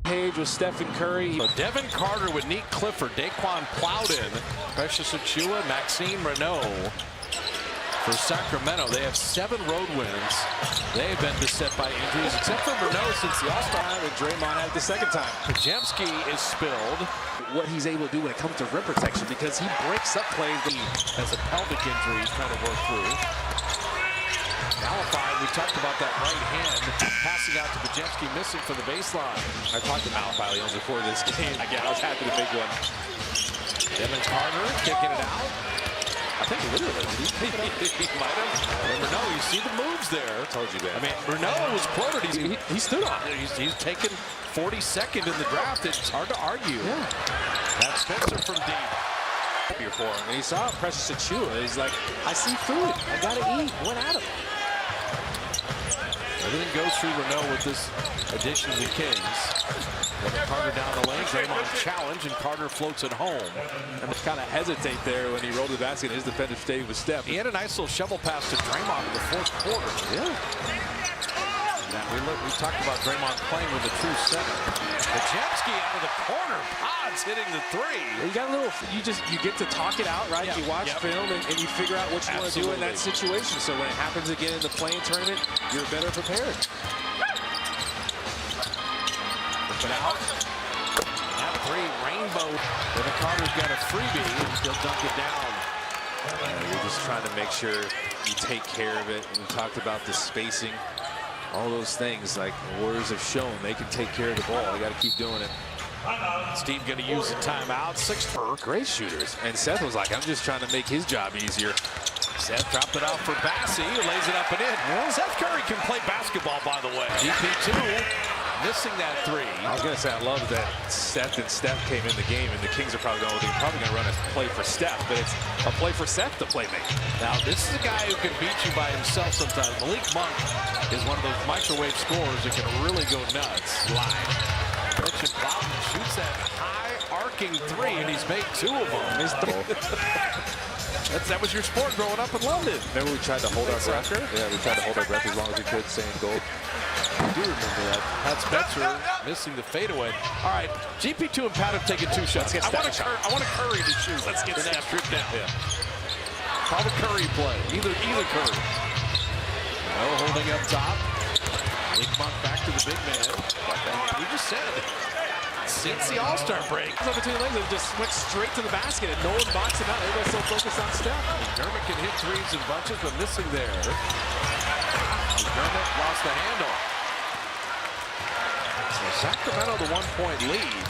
Page with Stephen Curry. So Devin Carter with Neat Clifford, Daquan Plowden, Precious Achiuwa, Maxime Renault. For Sacramento, they have 7 road wins. They've been beset by injuries, except for Renault since the All-Star. And Draymond had it the second time. Podziemski is spilled. What he's able to do when it comes to rim protection, because he breaks up plays. He has a pelvic injury he's trying to work through. Malafide, we talked about that right hand passing out to Podziemski, missing from the baseline. I talked to Malafide before this game. Again, I was happy to make one. Devin Carter kicking it out. I think literally. He might have. Renault, you see the moves there. I told you, man. I mean, Renault was quoted. He stood on it. He's taken 42nd in the draft. It's hard to argue. Yeah. That's Spencer from deep. For him. And he saw Precious Achiuwa. He's like, I see food. I gotta eat. Went at him. Everything goes through Renault with this addition to the Kings. Carter down the lane. Draymond challenge, and Carter floats it home. And kind of hesitate there when he rolled the basket. His defender stayed with Steph. He had a nice little shovel pass to Draymond in the 4th quarter. Yeah. Now, we talked about Draymond playing with a true center. Podziemski out of the corner. Pods hitting the 3. You got a little. You get to talk it out, right? Yep. You watch film and you figure out what you want to do in that situation. So when it happens again in the playing tournament, you're better prepared. But out. That 3 rainbow. Devin Carter's got a freebie, and he'll dunk it down. You're just trying to make sure you take care of it. And we talked about the spacing, all those things. Like the Warriors have shown, they can take care of the ball. They got to keep doing it. Steve going to use the timeout. 6 great shooters. And Seth was like, I'm just trying to make his job easier. Seth dropped it off for Bassey, who lays it up and in. Yeah. Seth Curry can play basketball, by the way. GP2 missing that 3. I was going to say, I love that Seth and Steph came in the game, and the Kings are probably going to run a play for Steph, but it's a play for Seth to play make. Now, this is a guy who can beat you by himself sometimes. Malik Monk is one of those microwave scorers that can really go nuts. Live. Mitchell Plowden shoots that high arcing 3, and he's made 2 of them. That was your sport growing up in London. Remember we tried to hold our breath? Yeah, we tried to hold our breath as long as we could, saying gold. I do remember that. Pat Spencer missing the fadeaway. All right, GP2 and Pat have taken 2 shots. I want a Curry to shoot. Let's get that stripped down. Yeah. Call the Curry play. Either Curry. No holding up top. Malik Monk back to the big man. We just said since the All-Star break. Over between the legs, they just went straight to the basket, and no one boxed him out. Everybody's so focused on Steph. McDermott can hit 3s in bunches, but missing there. McDermott lost the handle. So Sacramento the 1-point lead.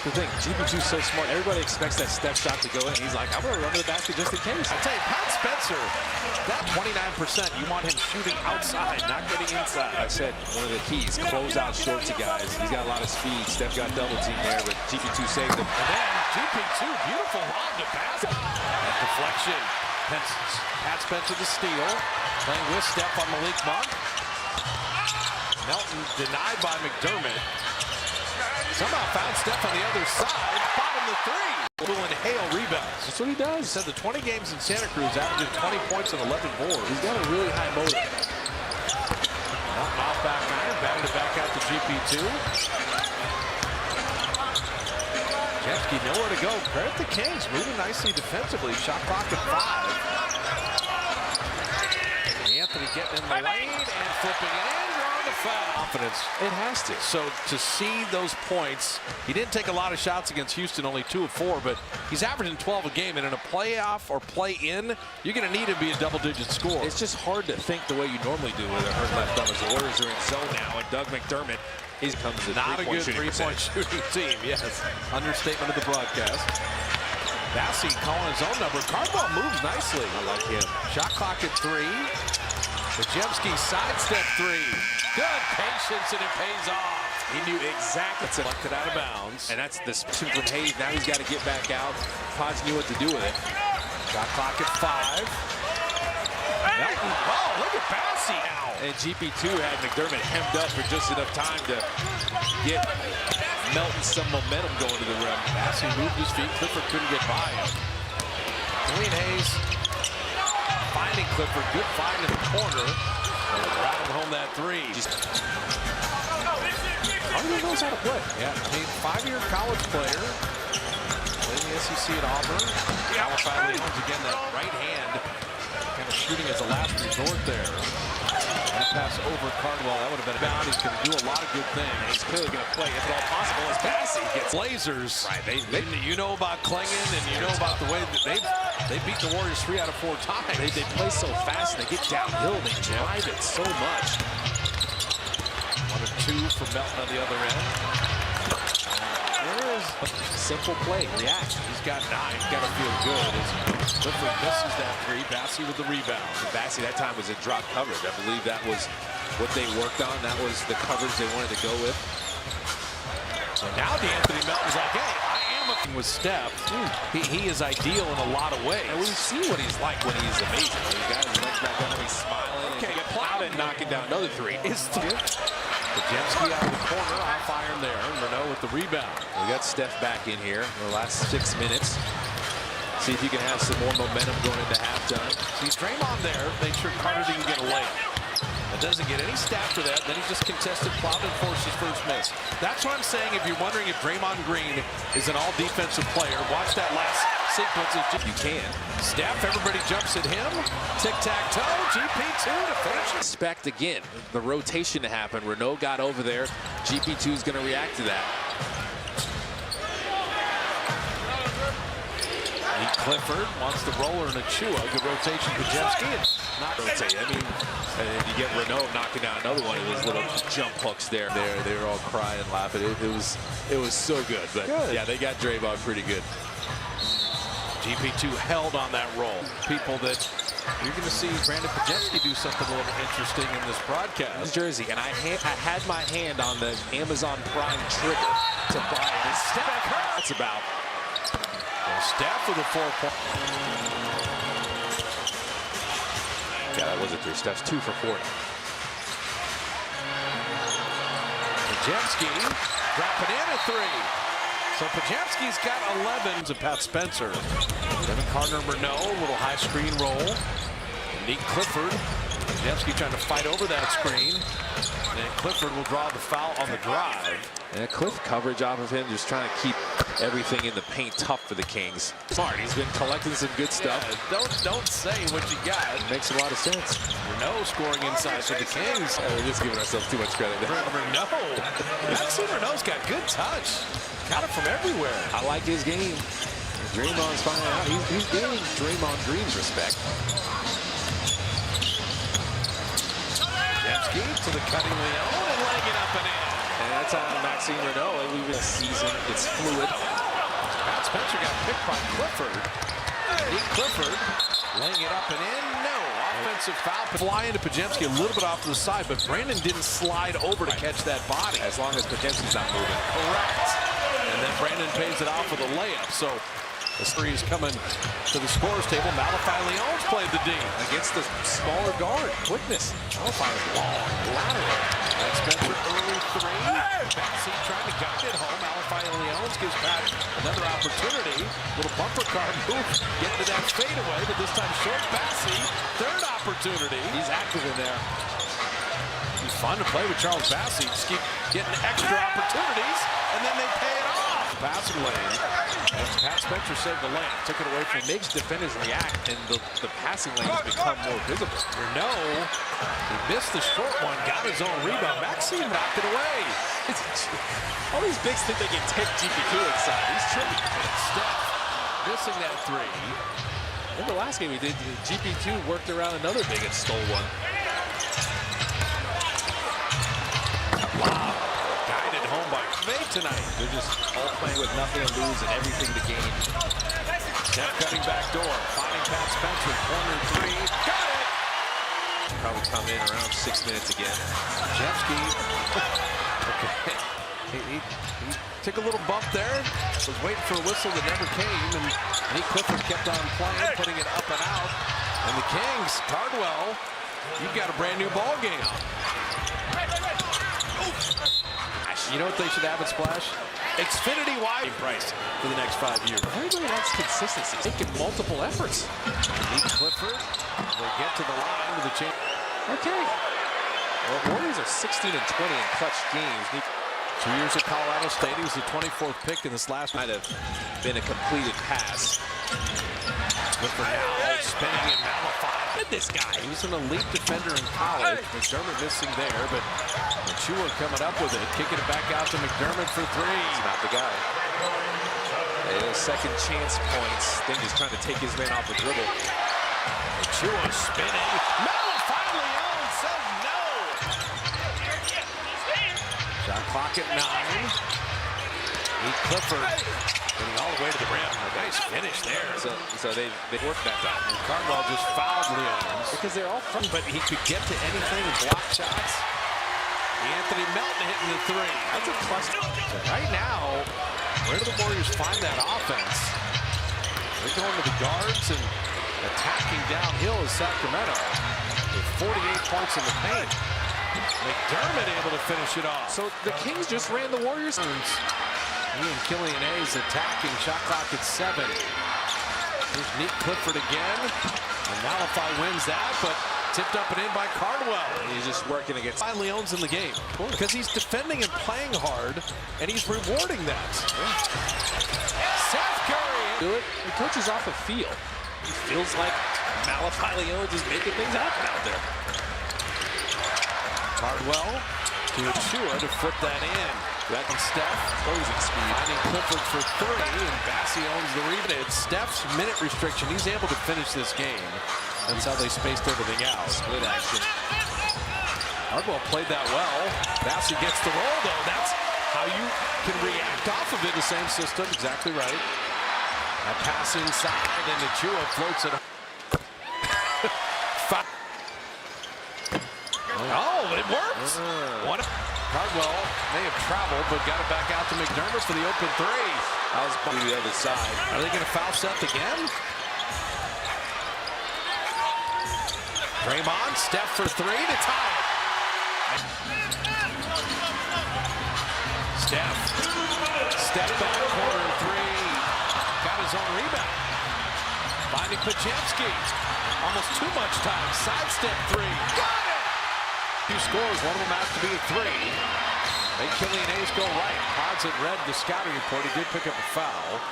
The thing, GP2's so smart. Everybody expects that step shot to go in. He's like, I'm going to run to the basket just in case. I tell you, Pat Spencer, that 29%, you want him shooting outside, not getting inside. I said one of the keys, close out short to guys. He's got a lot of speed. Steph got double team there, but GP2 saved him. And then GP2, beautiful lob to pass. That deflection. Pat Spencer the steal. Playing with Steph on Malik Monk. Melton denied by McDermott. Somehow found Steph on the other side. Bottom the 3. Will inhale rebounds. That's what he does. He said the 20 games in Santa Cruz, averaging 20 points and 11 boards. He's got a really high motor. Off back iron, batted it back out to GP2. Podziemski nowhere to go. Credit the Kings, moving nicely defensively. Shot clock at 5. Anthony getting in the lane and flipping it in. Drawing the foul. Confidence. It has to. So to see those points, he didn't take a lot of shots against Houston, only 2 of 4, but he's averaging 12 a game. And in a playoff or play-in, you're going to need to be a double-digit score. It's just hard to think the way you normally do with a hurt left thumb. The Warriors are in zone now, and Doug McDermott comes to not a good three-point shooting team. Yes, understatement of the broadcast. Bassey calling his own number. Cardwell moves nicely. I like him. Shot clock at 3. Podziemski sidestep 3. Good patience, and it pays off. He knew exactly. Plucked it out of bounds. And that's the switching from Hayes. Now he's got to get back out. Pods knew what to do with it. Shot clock at 5. Melton. Oh, look at Bassey now. And GP2 had McDermott hemmed up for just enough time to get Melton some momentum going to the rim. Bassey moved his feet. Clifford couldn't get by him. Dwayne Hayes finding Clifford. Good find in the corner. Rattled home that 3. I don't know knows how to play. Yeah, I mean, 5-year college player. Played in the SEC at Auburn. Malachi Leons, again, that right hand. Kind of shooting as a last resort there. That pass over Cardwell. That would have been a bound. He's going to do a lot of good things. And he's clearly going to play, if at all possible, as Bassey gets Blazers. Right. You know about Klingon, and you know about the way that they beat the Warriors 3 out of 4 times. They play so fast, and they get downhill. They drive it so much. 1 or 2 for Melton on the other end. There is a simple play. React. He's got 9. He's got to feel good. As Clifford misses that 3. Bassey with the rebound. Bassey that time was a drop coverage. I believe that was what they worked on. That was the coverage they wanted to go with. So now DeAnthony Melton's like, hey, I am with Steph. He is ideal in a lot of ways. And we see what he's like when he's amazing. He's got his legs back up, he's smiling. Okay, and Plowden knocking down another 3. Podziemski out of the corner, off iron there. Renaud with the rebound. We got Steph back in here in the last 6 minutes. See if you can have some more momentum going into halftime. See Draymond there, make sure Carter didn't get a layup. That doesn't get any stat for that. Then he just contested, Plowden forced his first miss. That's what I'm saying. If you're wondering if Draymond Green is an all-defensive player, watch that last sequence. You can. Steph, everybody jumps at him. Tic-tac-toe, GP2 to finish. Expect again the rotation to happen. Renaud got over there. GP2 is going to react to that. Clifford wants the roller and Achua. Good rotation. Podziemski. Not rotate. I mean, and you get Renaud knocking down another one of those little jump hooks there. They were all crying and laughing. It was so good. But yeah, they got Draymond pretty good. GP2 held on that roll. People that you're going to see Brandin Podziemski do something a little interesting in this broadcast. Jersey, and I had my hand on the Amazon Prime trigger to buy it. That's about. Steph with a 4-point. Yeah, that was a 3. Steph's 2 for 4. Podziemski dropping in a 3. So Podziemski's got 11 to Pat Spencer. Devin Carter-Renaud, a little high screen roll. Nick Clifford. Podziemski trying to fight over that screen. And Clifford will draw the foul on the drive. And a cliff coverage off of him, just trying to keep everything in the paint tough for the Kings. Smart, he's been collecting some good stuff. Yeah, don't say what you got. It makes a lot of sense. Renaud scoring inside for the Kings. We're just giving ourselves too much credit there. Renaud. Maxime Renaud's got good touch. Got it from everywhere. I like his game. Draymond's finding out. He's gaining Draymond Green's respect. Podziemski to the cutting Leon and laying it up and in. And that's on Maxime Renaud. We've been a season. It's fluid. Pat Spencer got picked by Clifford. Nick Clifford laying it up and in. No. Offensive foul. Fly into Podziemski a little bit off to the side, but Brandon didn't slide over to catch that body. As long as Podziemski's not moving. Correct. And then Brandon pays it off with a layup. So the 3 is coming to the scorer's table. Malachi Leons played the D. Against the smaller guard. Quickness. Malachi was long. Lateral. That's Spencer early 3. Bassey trying to guide it home. Malachi Leons gives Pat another opportunity. Little bumper car move. Getting to that fadeaway, but this time short. Bassey. 3rd opportunity. He's active in there. It's fun to play with Charles Bassey. Just keep getting extra opportunities, and then they pay it off. Passing lane. As Pat Spencer saved the lane. Took it away from Makes defenders react, and the passing lanes become more visible. Renaud. He missed the short one, got his own rebound. Maxime knocked it away. All these bigs think they can take GP2 inside. He's tricky. Steph missing that 3. In the last game we did, GP2 worked around another big and stole one. Wow. Guided home by May tonight. They're just all playing with nothing to lose and everything to gain. Steph cutting back door. Finding Pat Spencer. Corner 3. Got it! Probably come in around 6 minutes again. Podziemski. Okay. He took a little bump there. Was waiting for a whistle that never came. And Nick Clifford kept on playing, putting it up and out. And the Kings, Cardwell, you've got a brand new ball game. You know what they should have at Splash? Xfinity wide price for the next 5 years. Everybody wants consistency. Taking multiple efforts. Nick Clifford will get to the line with a chance. Okay. Well, Warriors are 16 and 20 in clutch games. 2 years at Colorado State. He was the 24th pick in this last. Might have been a completed pass. But for now, spinning and Malafai. Look at this guy. He was an elite defender in college. McDermott missing there, but Chua coming up with it. Kicking it back out to McDermott for three. He's not the guy. Those second chance points. Then he's trying to take his man off the dribble. Chua spinning. Malafai Leon says no. Shot clock at 9. Clifford getting all the way to the rim. A nice finish there. So they worked that time. And Cardwell just fouled Leons. Because they're all front. But he could get to anything and block shots. Anthony Melton hitting the three. That's a cluster. So right now, where do the Warriors find that offense? They're going to the guards and attacking downhill is Sacramento with 48 points in the paint. McDermott able to finish it off. So the Kings just ran the Warriors. He and Killian Hayes attacking. Shot clock at 7. Here's Nick Clifford again. And Malafai wins that, but tipped up and in by Cardwell. He's just working against Leon's in the game because he's defending and playing hard, and he's rewarding that. Seth Curry. Do it. The coach is off a feel. He feels like Malafai Leon is making things happen out there. Cardwell to Chua to flip that in. That and Steph Closing speed. Finding Clifford for 3, and Bassie owns the rebound. It's Steph's minute restriction. He's able to finish this game. That's how they spaced everything out. Split action. Cardwell played that well. Bassie gets the roll, though. That's how you can react off of it. The same system. Exactly right. A pass inside, and Chua floats it. Oh, it works. Cardwell may have traveled, but got it back out to McDermott for the open 3. That was by the other side. Are they going to foul Seth again? Draymond, Steph for 3 to tie it. Steph back corner 3. Got his own rebound. Finding Podziemski. Almost too much time. Sidestep 3. Got it! 2 scores, one of them has to be a 3. Make Killian Hayes go right. Pods had read the scouting report. He did pick up a foul.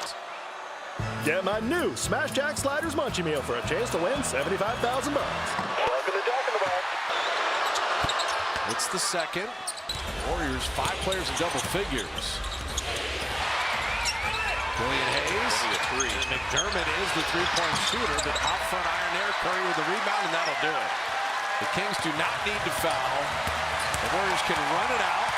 Get my new Smash Jack Sliders Munchie Meal for a chance to win $75,000. Welcome to Jack in the Box. It's the second. Warriors, 5 players in double figures. Killian Hayes. McDermott is the 3-point shooter, but out front iron there. Curry with the rebound, and that'll do it. The Kings do not need to foul. The Warriors can run it out.